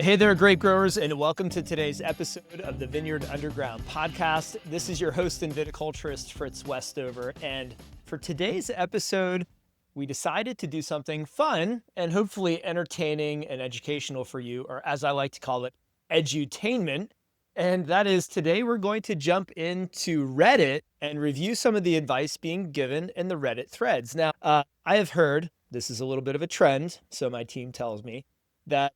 Hey there, grape growers, and welcome to today's episode of the Vineyard Underground podcast. This is your host and viticulturist, Fritz Westover, and for today's episode, we decided to do something fun and hopefully entertaining and educational for you, or as I like to call it, edutainment. And that is today we're going to jump into Reddit and review some of the advice being given in the Reddit threads. Now, I have heard, this is a little bit of a trend, so my team tells me, that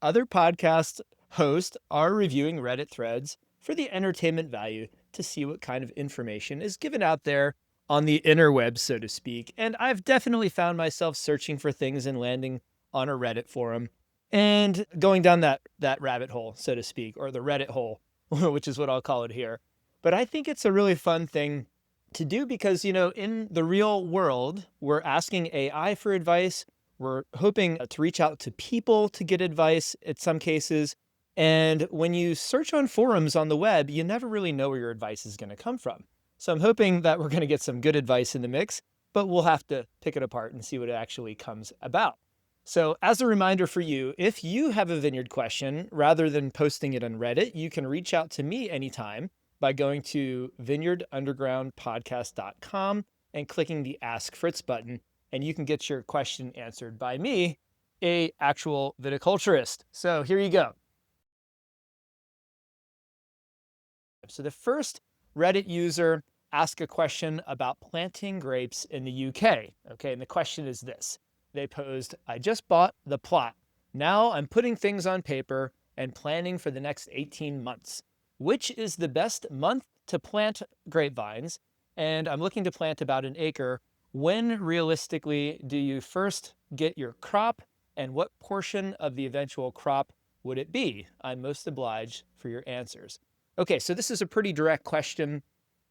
other podcast hosts are reviewing Reddit threads for the entertainment value to see what kind of information is given out there on the interwebs, so to speak. And I've definitely found myself searching for things and landing on a Reddit forum and going down that rabbit hole, so to speak, or the Reddit hole, which is what I'll call it here. But I think it's a really fun thing to do because, in the real world, we're asking AI for advice. We're hoping to reach out to people to get advice in some cases. And when you search on forums on the web, you never really know where your advice is going to come from. So I'm hoping that we're going to get some good advice in the mix, but we'll have to pick it apart and see what it actually comes about. So as a reminder for you, if you have a vineyard question, rather than posting it on Reddit, you can reach out to me anytime by going to vineyardundergroundpodcast.com and clicking the Ask Fritz button. And you can get your question answered by me, a actual viticulturist. So here you go. So the first Reddit user asked a question about planting grapes in the UK. Okay, and the question is this. They posed, I just bought the plot. Now I'm putting things on paper and planning for the next 18 months. Which is the best month to plant grapevines? And I'm looking to plant about an acre. When realistically do you first get your crop, and what portion of the eventual crop would it be? I'm most obliged for your answers. Okay, so this is a pretty direct question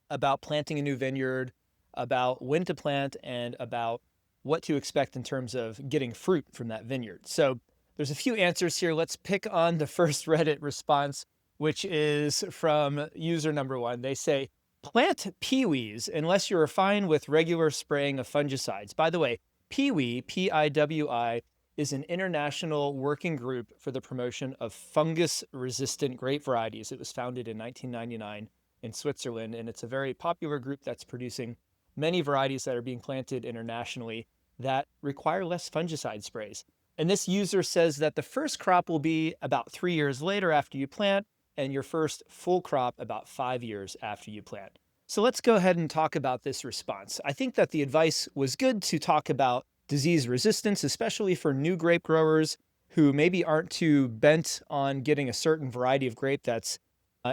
about planting a new vineyard, about when to plant, and about what to expect in terms of getting fruit from that vineyard. So there's a few answers here. Let's pick on the first Reddit response, which is from user number one. They say, plant pewees unless you're fine with regular spraying of fungicides. By the way, Piwi, P-I-W-I, is an international working group for the promotion of fungus-resistant grape varieties. It was founded in 1999 in Switzerland, and it's a very popular group that's producing many varieties that are being planted internationally that require less fungicide sprays. And this user says that the first crop will be about 3 years later after you plant, and your first full crop about 5 years after you plant. So let's go ahead and talk about this response. I think that the advice was good to talk about disease resistance, especially for new grape growers who maybe aren't too bent on getting a certain variety of grape that's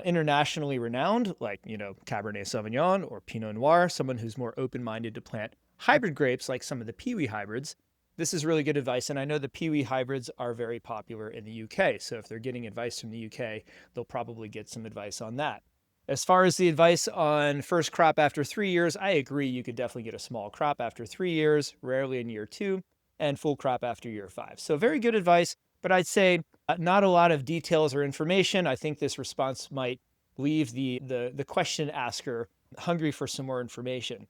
internationally renowned, like, Cabernet Sauvignon or Pinot Noir, someone who's more open-minded to plant hybrid grapes like some of the Piwi hybrids. This is really good advice, and I know the Piwi hybrids are very popular in the UK, so if they're getting advice from the UK, they'll probably get some advice on that. As far as the advice on first crop after 3 years, I agree you could definitely get a small crop after 3 years, rarely in year 2, and full crop after year 5. So very good advice, but I'd say not a lot of details or information. I think this response might leave the question asker hungry for some more information.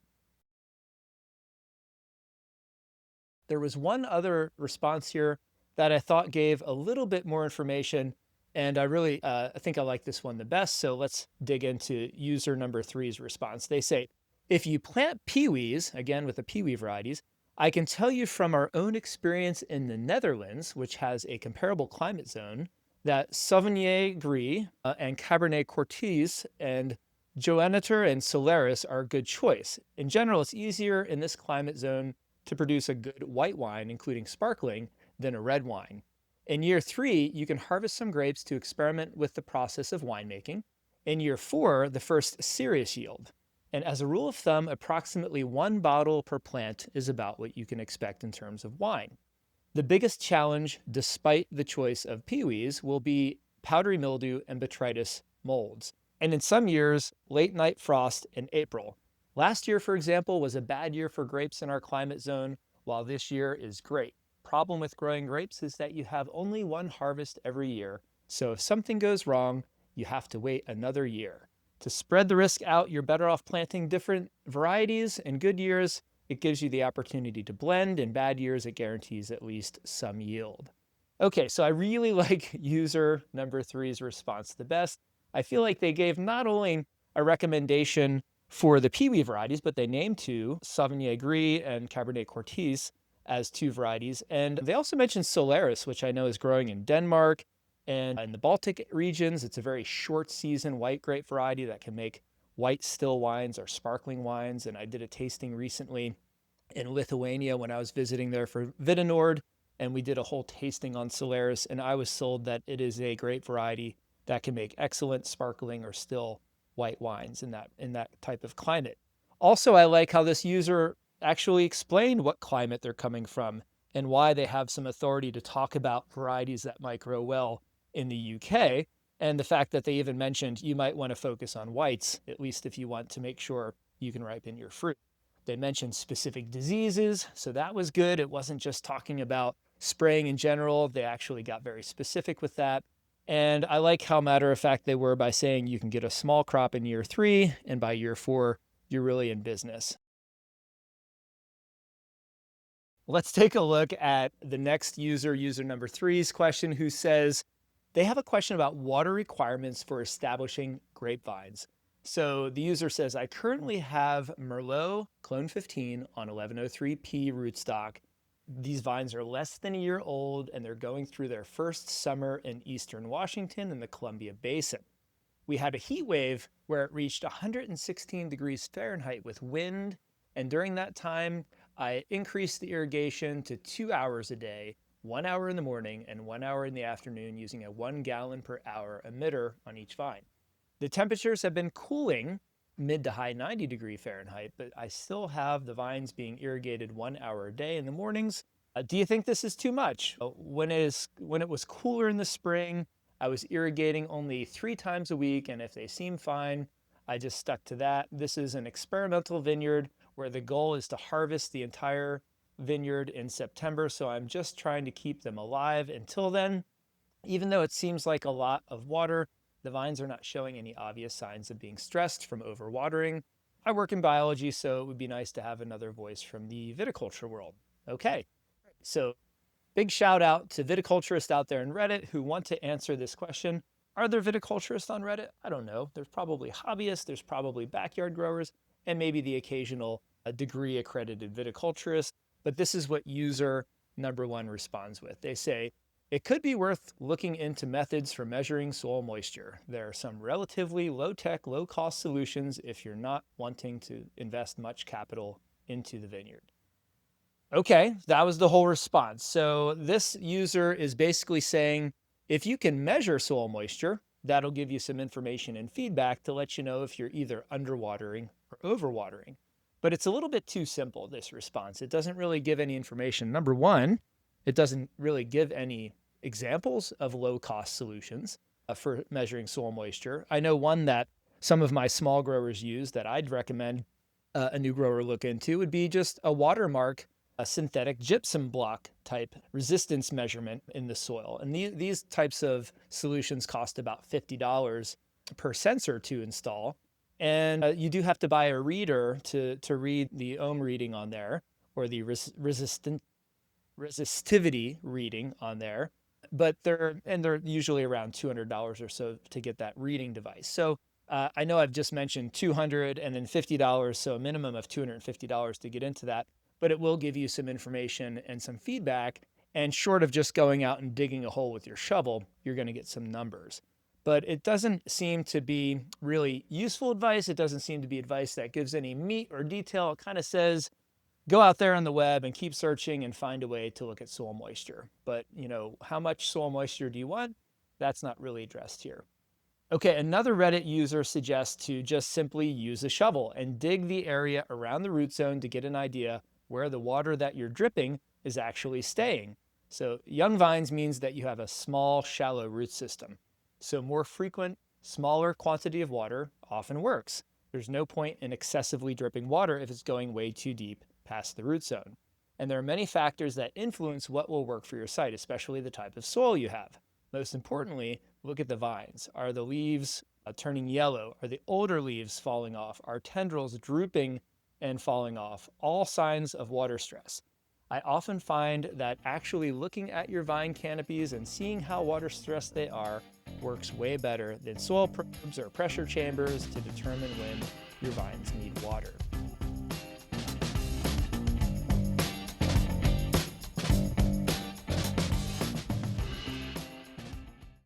There was one other response here that I thought gave a little bit more information, and I think I like this one the best. So let's dig into user number 3's response. They say, if you plant pewees, again with the peewee varieties, I can tell you from our own experience in the Netherlands, which has a comparable climate zone, that Sauvignon Gris and Cabernet Cortese and Johanneter and Solaris are a good choice. In general, it's easier in this climate zone to produce a good white wine, including sparkling, than a red wine. In year 3, you can harvest some grapes to experiment with the process of winemaking. In year 4, the first serious yield. And as a rule of thumb, approximately 1 bottle per plant is about what you can expect in terms of wine. The biggest challenge, despite the choice of pewees, will be powdery mildew and botrytis molds. And in some years, late night frost in April. Last year, for example, was a bad year for grapes in our climate zone, while this year is great. Problem with growing grapes is that you have only one harvest every year. So if something goes wrong, you have to wait another year. To spread the risk out, you're better off planting different varieties. In good years, it gives you the opportunity to blend. In bad years, it guarantees at least some yield. Okay, so I really like user number three's response the best. I feel like they gave not only a recommendation for the peewee varieties, but they named two, Sauvignon Gris and Cabernet Cortese, as two varieties. And they also mentioned Solaris, which I know is growing in Denmark and in the Baltic regions. It's a very short season white grape variety that can make white still wines or sparkling wines. And I did a tasting recently in Lithuania when I was visiting there for Vineyard, and we did a whole tasting on Solaris, and I was sold that it is a great variety that can make excellent sparkling or still white wines in that type of climate. Also, I like how this user actually explained what climate they're coming from and why they have some authority to talk about varieties that might grow well in the UK. And the fact that they even mentioned you might want to focus on whites, at least if you want to make sure you can ripen your fruit. They mentioned specific diseases, so that was good. It wasn't just talking about spraying in general. They actually got very specific with that. And I like how matter of fact they were by saying you can get a small crop in year 3, and by year 4, you're really in business. Let's take a look at the next user, user number three's question, who says they have a question about water requirements for establishing grapevines. So the user says, I currently have Merlot Clone 15 on 1103P rootstock. These vines are less than a year old and they're going through their first summer in eastern Washington in the Columbia Basin. We had a heat wave where it reached 116 degrees Fahrenheit with wind. And during that time, I increased the irrigation to 2 hours a day, 1 hour in the morning and 1 hour in the afternoon, using a 1 gallon per hour emitter on each vine. The temperatures have been cooling mid to high 90-degree Fahrenheit, but I still have the vines being irrigated 1 hour a day in the mornings. Do you think this is too much? When it was cooler in the spring, I was irrigating only 3 times a week, and if they seem fine, I just stuck to that. This is an experimental vineyard where the goal is to harvest the entire vineyard in September, so I'm just trying to keep them alive until then. Even though it seems like a lot of water, the vines are not showing any obvious signs of being stressed from overwatering. I work in biology, so it would be nice to have another voice from the viticulture world. Okay, so big shout out to viticulturists out there in Reddit who want to answer this question. Are there viticulturists on Reddit? I don't know. There's probably hobbyists, there's probably backyard growers, and maybe the occasional degree accredited viticulturist. But this is what user number one responds with. They say, it could be worth looking into methods for measuring soil moisture. There are some relatively low-tech, low-cost solutions if you're not wanting to invest much capital into the vineyard. Okay, that was the whole response. So this user is basically saying, if you can measure soil moisture, that'll give you some information and feedback to let you know if you're either underwatering or overwatering. But it's a little bit too simple, this response. It doesn't really give any information. Number one, it doesn't really give any examples of low-cost solutions for measuring soil moisture. I know one that some of my small growers use that I'd recommend a new grower look into would be just a watermark, a synthetic gypsum block type resistance measurement in the soil. And these types of solutions cost about $50 per sensor to install. And you do have to buy a reader to read the ohm reading on there, or the resistivity reading on there. But they're usually around $200 or so to get that reading device. So I know I've just mentioned $200 and then $50, so a minimum of $250 to get into that, but it will give you some information and some feedback. And short of just going out and digging a hole with your shovel, you're going to get some numbers. But it doesn't seem to be really useful advice. It doesn't seem to be advice that gives any meat or detail. It kind of says, go out there on the web and keep searching and find a way to look at soil moisture. But, how much soil moisture do you want? That's not really addressed here. Okay, another Reddit user suggests to just simply use a shovel and dig the area around the root zone to get an idea where the water that you're dripping is actually staying. So young vines means that you have a small, shallow root system. So more frequent, smaller quantity of water often works. There's no point in excessively dripping water if it's going way too deep past the root zone. And there are many factors that influence what will work for your site, especially the type of soil you have. Most importantly, look at the vines. Are the leaves turning yellow? Are the older leaves falling off? Are tendrils drooping and falling off? All signs of water stress. I often find that actually looking at your vine canopies and seeing how water stressed they are works way better than soil probes or pressure chambers to determine when your vines need water.